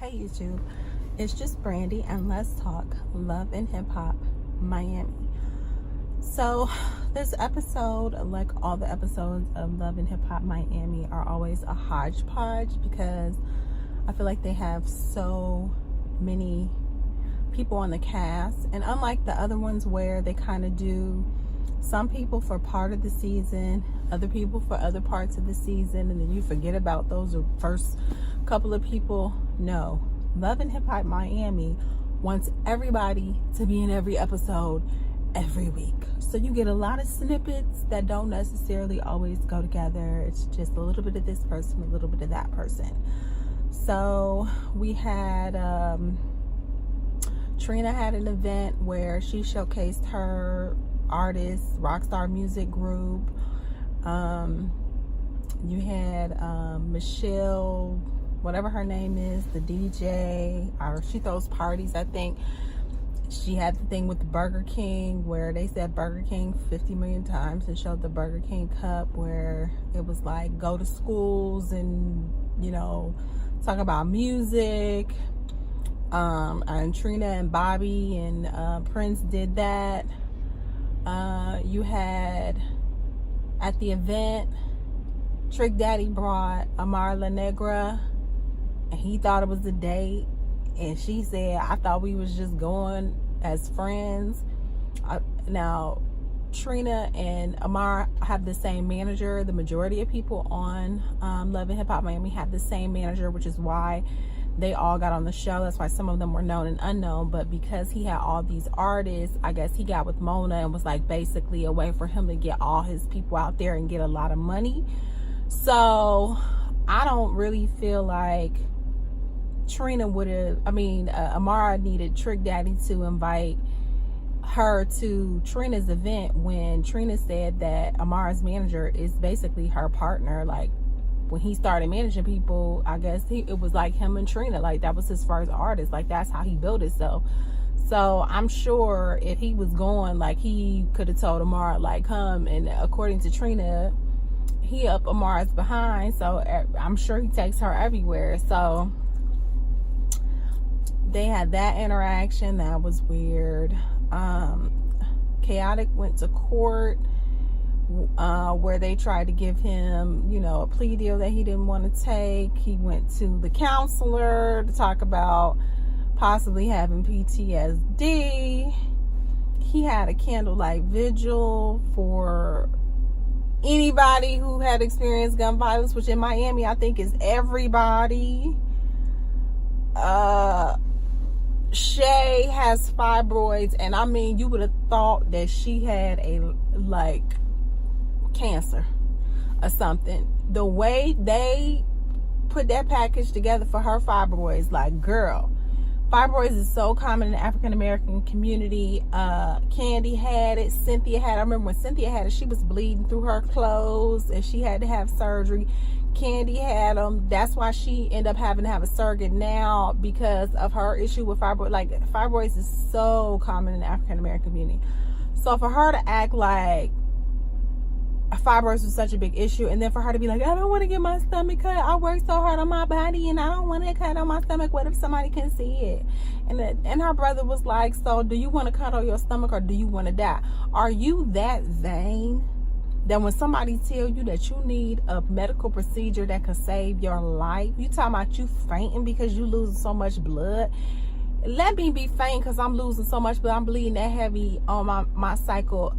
Hey YouTube, it's just Brandy and let's talk love and hip hop Miami. So this episode, like all the episodes of Love and Hip Hop Miami, are always a hodgepodge because I feel like they have so many people on the cast, and unlike the other ones where they kind of do some people for part of the season, other people for other parts of the season, and then you forget about those first couple of people. No, Love and Hip Hop Miami wants everybody to be in every episode every week. So you get a lot of snippets that don't necessarily always go together. It's just a little bit of this person, a little bit of that person. So we had Trina had an event where she showcased her artist, rockstar music group. You had Michelle, whatever her name is, the DJ, or she throws parties, I think. She had the thing with the Burger King where they said Burger King 50 million times and showed the Burger King cup where it was like go to schools and, you know, talk about music. And Trina and Bobby and Prince did that. You had at the event, Trick Daddy brought Amara La Negra, and he thought it was a date, and she said, I thought we was just going as friends. Now Trina and Amara have the same manager. The majority of people on Love and Hip Hop Miami have the same manager, which is why they all got on the show. That's why some of them were known and unknown. But because he had all these artists, I guess he got with Mona and was like basically a way for him to get all his people out there and get a lot of money. So I don't really feel like Trina would have, Amara needed Trick Daddy to invite her to Trina's event when Trina said that Amara's manager is basically her partner. Like, when he started managing people, I guess it was like him and Trina, like that was his first artist, like that's how he built himself. So I'm sure if he was going, like he could have told Amara like come, and according to Trina, he up Amara's behind, so I'm sure he takes her everywhere. So they had that interaction that was weird. Chaotic went to court where they tried to give him, you know, a plea deal that he didn't want to take. He went to the counselor to talk about possibly having PTSD. He had a candlelight vigil for anybody who had experienced gun violence, which in Miami I think is everybody. Shay has fibroids, and I mean, you would have thought that she had a like cancer or something. The way they put that package together for her fibroids, like, girl, fibroids is so common in the African American community. Candy had it, Cynthia had it. I remember when Cynthia had it, she was bleeding through her clothes and she had to have surgery. Candy had them. That's why she ended up having to have a surrogate now, because of her issue with fibroids. Like, fibroids is so common in the African American community. So for her to act like fibroids was such a big issue, and then for her to be like, I don't want to get my stomach cut, I work so hard on my body and I don't want to cut on my stomach, what if somebody can see it? And her brother was like, so do you want to cut on your stomach or do you want to die? Are you that vain that when somebody tell you that you need a medical procedure that could save your life, you talking about you fainting because you losing so much blood? Let me be faint because I'm losing so much blood, I'm bleeding that heavy on my cycle.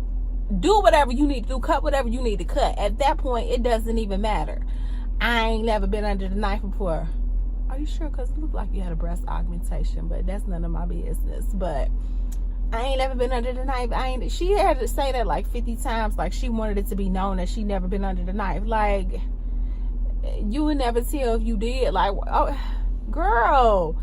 Do whatever you need to do, cut whatever you need to cut. At that point, it doesn't even matter. I ain't never been under the knife before. Are you sure? Because it looked like you had a breast augmentation, but that's none of my business. But I ain't never been under the knife. She had to say that like 50 times, like she wanted it to be known that she never been under the knife. Like, you would never tell if you did. Like, oh, girl,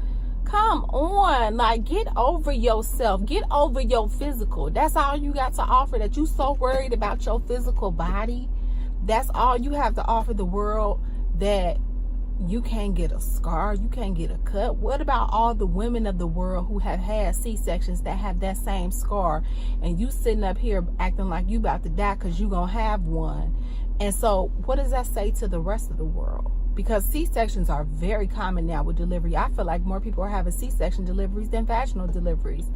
come on, like, get over yourself, get over your physical. That's all you got to offer, that you so worried about your physical body. That's all you have to offer the world, that you can't get a scar, you can't get a cut. What about all the women of the world who have had C-sections that have that same scar, and you sitting up here acting like you about to die because you gonna have one? And so what does that say to the rest of the world? because C-sections are very common now with delivery. I feel like more people are having C-section deliveries than vaginal deliveries.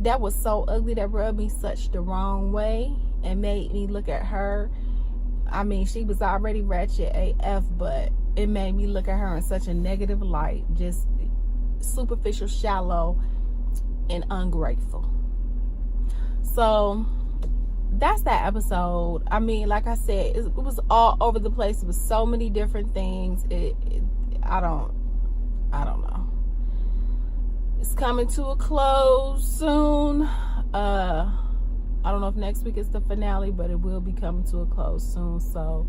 That was so ugly. That rubbed me such the wrong way and made me look at her. I mean, she was already ratchet AF, but it made me look at her in such a negative light. Just superficial, shallow, and ungrateful. So that's that episode. I mean, like I said, it was all over the place. It was so many different things. I don't know. It's coming to a close soon. I don't know if next week is the finale, but it will be coming to a close soon. So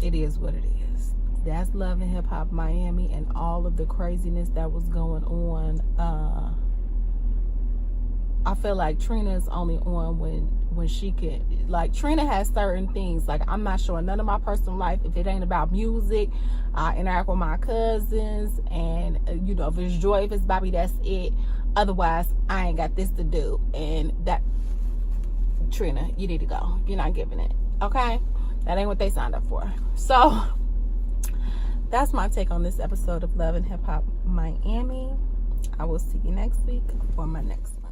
it is what it is. That's Love and Hip Hop Miami and all of the craziness that was going on. I feel like Trina is only on when she can. Like, Trina has certain things. Like, I'm not showing none of my personal life if it ain't about music. I interact with my cousins, and you know, if it's Joy, if it's Bobby, that's it. Otherwise, I ain't got this to do. And that, Trina, you need to go. You're not giving it. Okay? That ain't what they signed up for. So that's my take on this episode of Love and Hip Hop Miami. I will see you next week for my next one.